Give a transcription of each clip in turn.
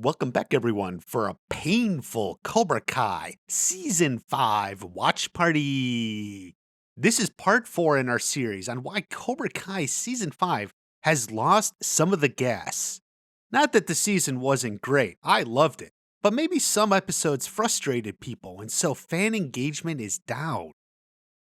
Welcome back, everyone, for a painful Cobra Kai Season 5 watch party. This is part 4 in our series on why Cobra Kai Season 5 has lost some of the gas. Not that the season wasn't great, I loved it, but maybe some episodes frustrated people, and so fan engagement is down.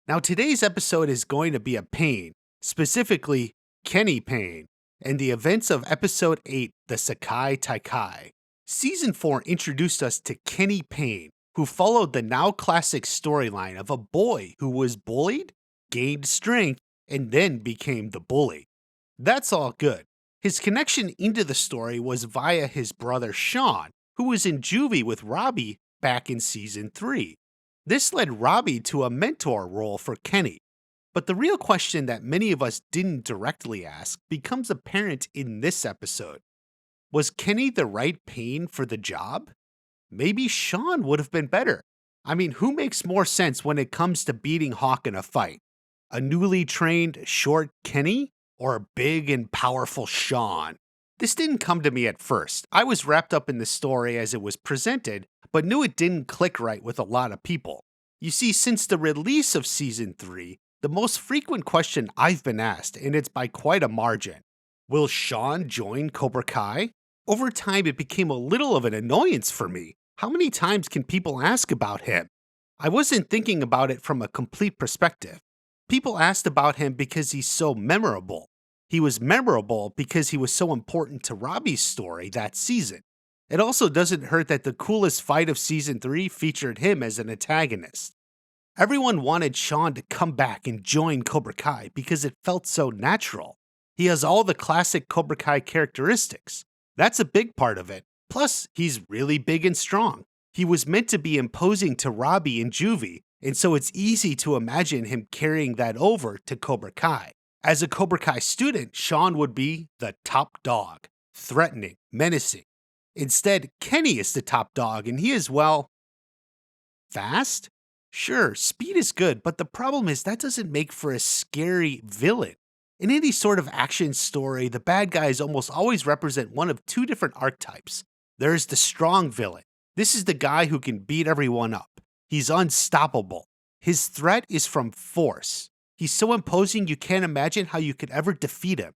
Now, today's episode is going to be a pain, specifically Kenny Payne, and the events of episode 8, the Sekai Taikai. Season 4 introduced us to Kenny Payne, who followed the now classic storyline of a boy who was bullied, gained strength, and then became the bully. That's all good. His connection into the story was via his brother Sean, who was in juvie with Robbie back in season 3. This led Robbie to a mentor role for Kenny. But the real question that many of us didn't directly ask becomes apparent in this episode. Was Kenny the right Payne for the job? Maybe Sean would have been better. I mean, who makes more sense when it comes to beating Hawk in a fight? A newly trained, short Kenny? Or a big and powerful Sean? This didn't come to me at first. I was wrapped up in the story as it was presented, but knew it didn't click right with a lot of people. You see, since the release of Season 3, the most frequent question I've been asked, and it's by quite a margin, will Sean join Cobra Kai? Over time, it became a little of an annoyance for me. How many times can people ask about him? I wasn't thinking about it from a complete perspective. People asked about him because he's so memorable. He was memorable because he was so important to Robbie's story that season. It also doesn't hurt that the coolest fight of season 3 featured him as an antagonist. Everyone wanted Sean to come back and join Cobra Kai because it felt so natural. He has all the classic Cobra Kai characteristics. That's a big part of it. Plus, he's really big and strong. He was meant to be imposing to Robbie in juvie, and so it's easy to imagine him carrying that over to Cobra Kai. As a Cobra Kai student, Sean would be the top dog, threatening, menacing. Instead, Kenny is the top dog, and he is, well, fast? Sure, speed is good, but the problem is that doesn't make for a scary villain. In any sort of action story, the bad guys almost always represent one of two different archetypes. There's the strong villain. This is the guy who can beat everyone up. He's unstoppable. His threat is from force. He's so imposing you can't imagine how you could ever defeat him.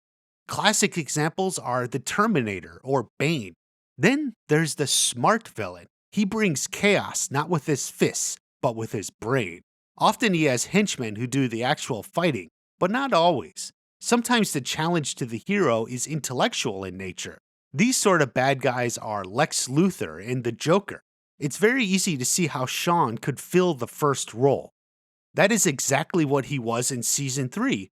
Classic examples are the Terminator or Bane. Then there's the smart villain. He brings chaos not with his fists, but with his brain. Often he has henchmen who do the actual fighting, but not always. Sometimes the challenge to the hero is intellectual in nature. These sort of bad guys are Lex Luthor and the Joker. It's very easy to see how Sean could fill the first role. That is exactly what he was in Season 3.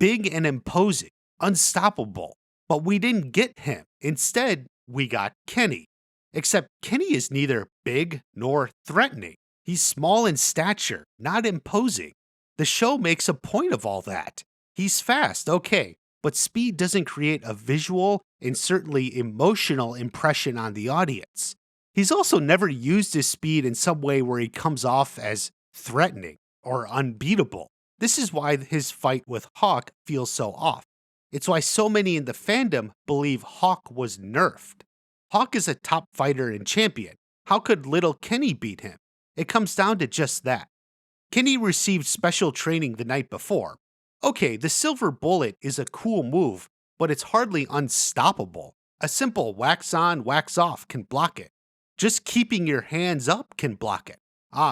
Big and imposing, unstoppable. But we didn't get him. Instead, we got Kenny. Except Kenny is neither big nor threatening. He's small in stature, not imposing. The show makes a point of all that. He's fast, okay, but speed doesn't create a visual and certainly emotional impression on the audience. He's also never used his speed in some way where he comes off as threatening or unbeatable. This is why his fight with Hawk feels so off. It's why so many in the fandom believe Hawk was nerfed. Hawk is a top fighter and champion. How could little Kenny beat him? It comes down to just that. Kenny received special training the night before. Okay, the silver bullet is a cool move, but it's hardly unstoppable. A simple wax on, wax off can block it. Just keeping your hands up can block it.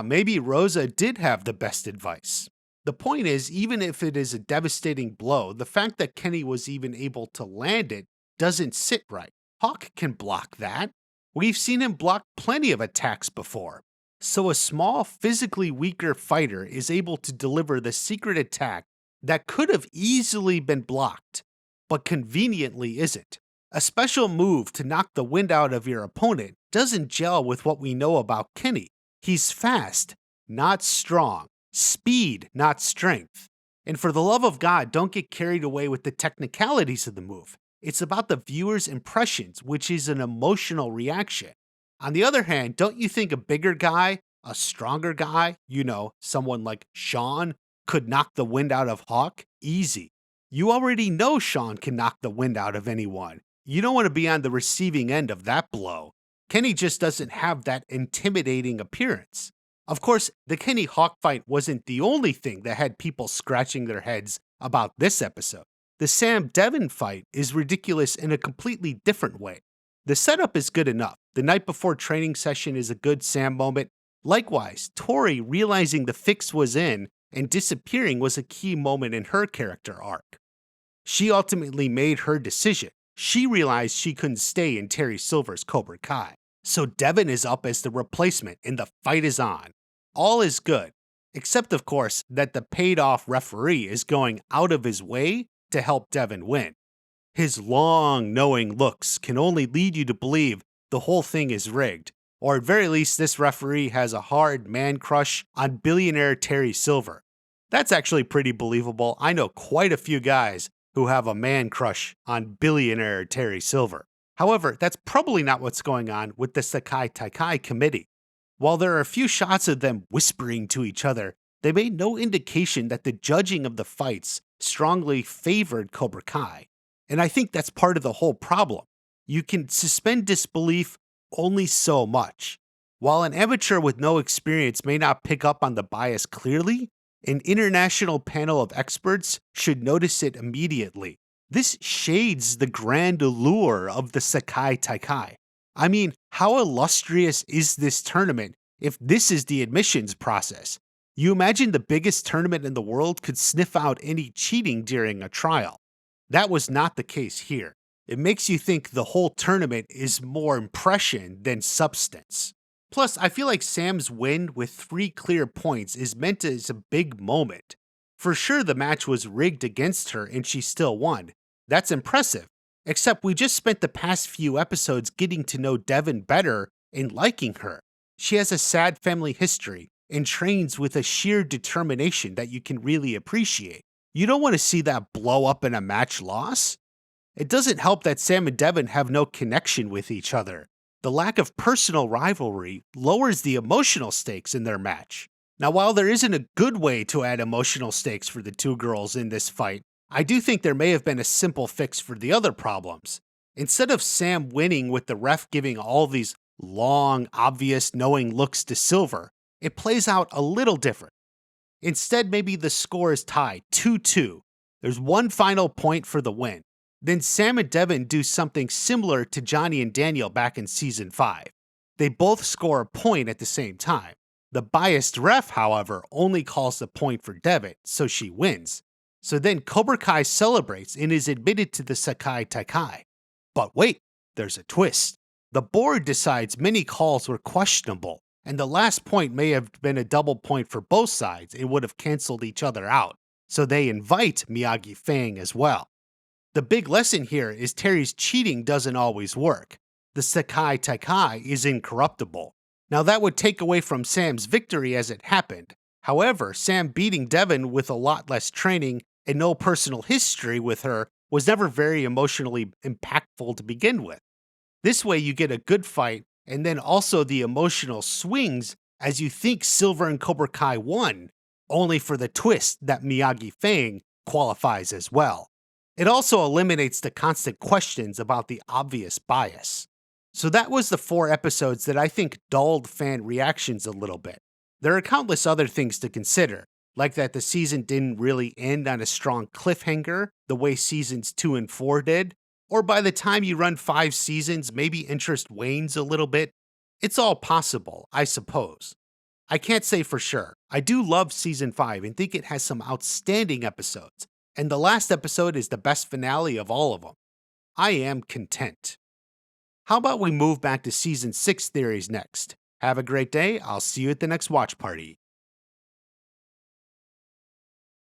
Maybe Rosa did have the best advice. The point is, even if it is a devastating blow, the fact that Kenny was even able to land it doesn't sit right. Hawk can block that. We've seen him block plenty of attacks before. So a small, physically weaker fighter is able to deliver the secret attack that could have easily been blocked, but conveniently isn't. A special move to knock the wind out of your opponent doesn't gel with what we know about Kenny. He's fast, not strong. Speed, not strength. And for the love of God, don't get carried away with the technicalities of the move. It's about the viewer's impressions, which is an emotional reaction. On the other hand, don't you think a bigger guy, a stronger guy, someone like Sean, could knock the wind out of Hawk? Easy. You already know Sean can knock the wind out of anyone. You don't want to be on the receiving end of that blow. Kenny just doesn't have that intimidating appearance. Of course, the Kenny Hawk fight wasn't the only thing that had people scratching their heads about this episode. The Sam Devon fight is ridiculous in a completely different way. The setup is good enough. The night before training session is a good Sam moment. Likewise, Tori realizing the fix was in and disappearing was a key moment in her character arc. She ultimately made her decision. She realized she couldn't stay in Terry Silver's Cobra Kai. So Devon is up as the replacement and the fight is on. All is good, except of course that the paid-off referee is going out of his way to help Devon win. His long, knowing looks can only lead you to believe the whole thing is rigged, or at very least this referee has a hard man crush on billionaire Terry Silver. That's actually pretty believable. I know quite a few guys who have a man crush on billionaire Terry Silver. However, that's probably not what's going on with the Sekai Taikai committee. While there are a few shots of them whispering to each other, they made no indication that the judging of the fights strongly favored Cobra Kai. And I think that's part of the whole problem. You can suspend disbelief only so much. While an amateur with no experience may not pick up on the bias clearly, an international panel of experts should notice it immediately. This shades the grand allure of the Sekai Taikai. I mean, how illustrious is this tournament if this is the admissions process? You imagine the biggest tournament in the world could sniff out any cheating during a trial. That was not the case here. It makes you think the whole tournament is more impression than substance. Plus, I feel like Sam's win with 3 clear points is meant as a big moment. For sure the match was rigged against her and she still won. That's impressive. Except we just spent the past few episodes getting to know Devon better and liking her. She has a sad family history and trains with a sheer determination that you can really appreciate. You don't want to see that blow up in a match loss. It doesn't help that Sam and Devon have no connection with each other. The lack of personal rivalry lowers the emotional stakes in their match. Now, while there isn't a good way to add emotional stakes for the two girls in this fight, I do think there may have been a simple fix for the other problems. Instead of Sam winning with the ref giving all these long, obvious, knowing looks to Silver, it plays out a little different. Instead, maybe the score is tied 2-2. There's one final point for the win. Then Sam and Devon do something similar to Johnny and Daniel back in Season 5. They both score a point at the same time. The biased ref, however, only calls the point for Devon, so she wins. So then Cobra Kai celebrates and is admitted to the Sekai Taikai. But wait, there's a twist. The board decides many calls were questionable, and the last point may have been a double point for both sides and would have canceled each other out. So they invite Miyagi Fang as well. The big lesson here is Terry's cheating doesn't always work. The Sekai Taikai is incorruptible. Now that would take away from Sam's victory as it happened. However, Sam beating Devon with a lot less training and no personal history with her was never very emotionally impactful to begin with. This way you get a good fight and then also the emotional swings as you think Silver and Cobra Kai won, only for the twist that Miyagi Fang qualifies as well. It also eliminates the constant questions about the obvious bias. So that was the 4 episodes that I think dulled fan reactions a little bit. There are countless other things to consider, like that the season didn't really end on a strong cliffhanger the way seasons 2 and 4 did, or by the time you run 5 seasons, maybe interest wanes a little bit. It's all possible, I suppose. I can't say for sure. I do love Season 5 and think it has some outstanding episodes, and the last episode is the best finale of all of them. I am content. How about we move back to Season 6 theories next? Have a great day. I'll see you at the next watch party.